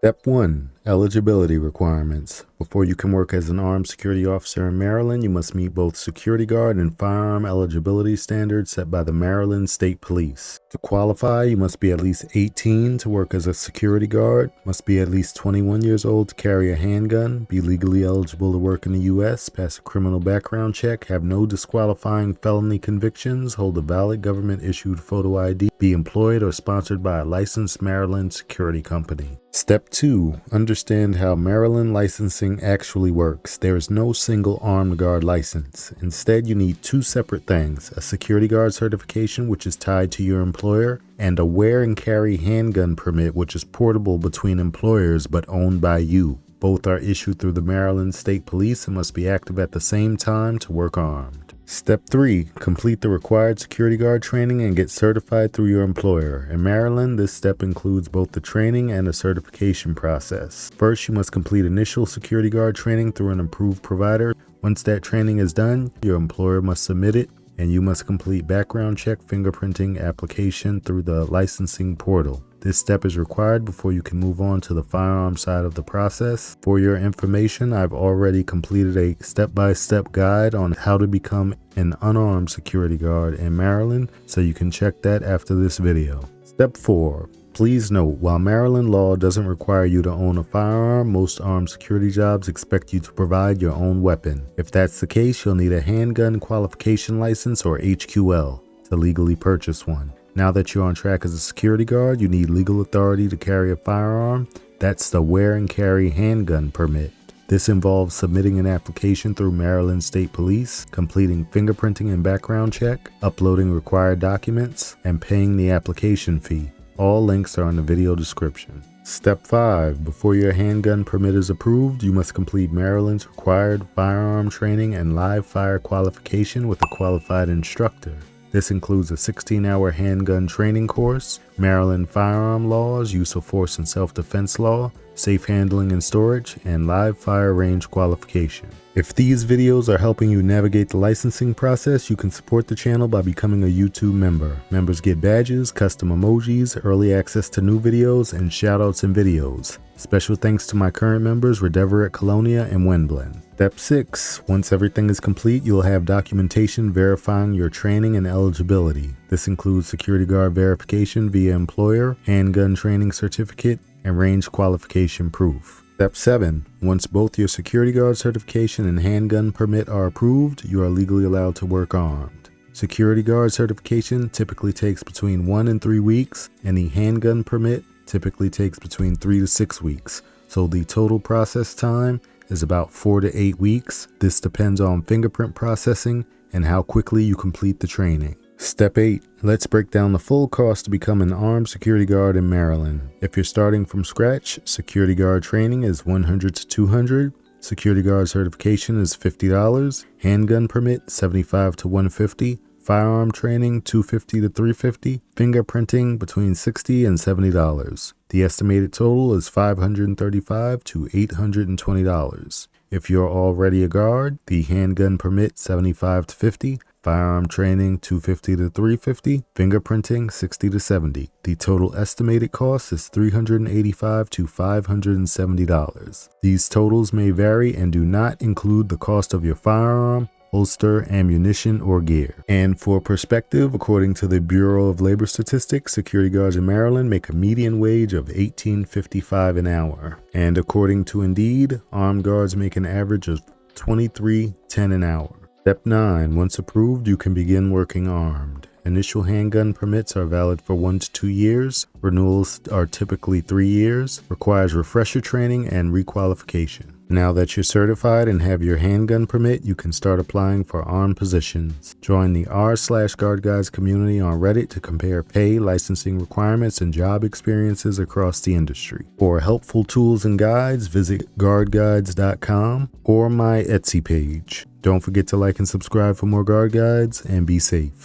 Step 1. Eligibility requirements. Before you can work as an armed security officer in Maryland, you must meet both security guard and firearm eligibility standards set by the Maryland State Police. To qualify, you must be at least 18 to work as a security guard, must be at least 21 years old to carry a handgun, be legally eligible to work in the U.S., pass a criminal background check, have no disqualifying felony convictions, hold a valid government-issued photo ID, be employed or sponsored by a licensed Maryland security company. Step 2. Understand how Maryland licensing actually works. There is no single armed guard license. Instead, you need two separate things: a security guard certification, which is tied to your employer, and a wear and carry handgun permit, which is portable between employers but owned by you. Both are issued through the Maryland State Police and must be active at the same time to work armed. Step 3. Complete the required security guard training and get certified through your employer. In Maryland, this step includes both the training and the certification process. First, you must complete initial security guard training through an approved provider. Once that training is done, your employer must submit it, and you must complete background check fingerprinting application through the licensing portal. This step is required before you can move on to the firearm side of the process. For your information, I've already completed a step-by-step guide on how to become an unarmed security guard in Maryland, so you can check that after this video. Step 4. Please note, while Maryland law doesn't require you to own a firearm, most armed security jobs expect you to provide your own weapon. If that's the case, you'll need a Handgun Qualification license, or HQL, to legally purchase one. Now that you're on track as a security guard, you need legal authority to carry a firearm. That's the wear and carry handgun permit. This involves submitting an application through Maryland State Police, completing fingerprinting and background check, uploading required documents, and paying the application fee. All links are in the video description. Step 5. Before your handgun permit is approved, you must complete Maryland's required firearm training and live fire qualification with a qualified instructor. This includes a 16-hour handgun training course, Maryland firearm laws, use of force and self-defense law, safe handling and storage, and live fire range qualification. If these videos are helping you navigate the licensing process, you can support the channel by becoming a YouTube member. Members get badges, custom emojis, early access to new videos, and shoutouts in videos. Special thanks to my current members, Redeveret, Colonia, and Wenblin. Step 6. Once everything is complete, you'll have documentation verifying your training and eligibility. This includes security guard verification via employer, handgun training certificate, and range qualification proof. Step 7. Once both your security guard certification and handgun permit are approved, you are legally allowed to work armed. Security guard certification typically takes between 1 and 3 weeks, and the handgun permit typically takes between 3 to 6 weeks. So the total process time is about 4 to 8 weeks. This depends on fingerprint processing and how quickly you complete the training. Step 8. Let's break down the full cost to become an armed security guard in Maryland. If you're starting from scratch, security guard training is $100 to $200. Security guard certification is $50. Handgun permit $75 to $150. Firearm training $250 to $350. Fingerprinting between $60 and $70. The estimated total is $535 to $820. If you're already a guard, the handgun permit $75 to $50. Firearm training $250 to $350, fingerprinting $60 to $70. The total estimated cost is $385 to $570. These totals may vary and do not include the cost of your firearm, holster, ammunition, or gear. And for perspective, according to the Bureau of Labor Statistics, security guards in Maryland make a median wage of $18.55 an hour. And according to Indeed, armed guards make an average of $23.10 an hour. Step 9. Once approved, you can begin working armed. Initial handgun permits are valid for 1 to 2 years. Renewals are typically 3 years. Requires refresher training and requalification. Now that you're certified and have your handgun permit, you can start applying for armed positions. Join the r/GuardGuides community on Reddit to compare pay, licensing requirements, and job experiences across the industry. For helpful tools and guides, visit guardguides.com or my Etsy page. Don't forget to like and subscribe for more guard guides, and be safe.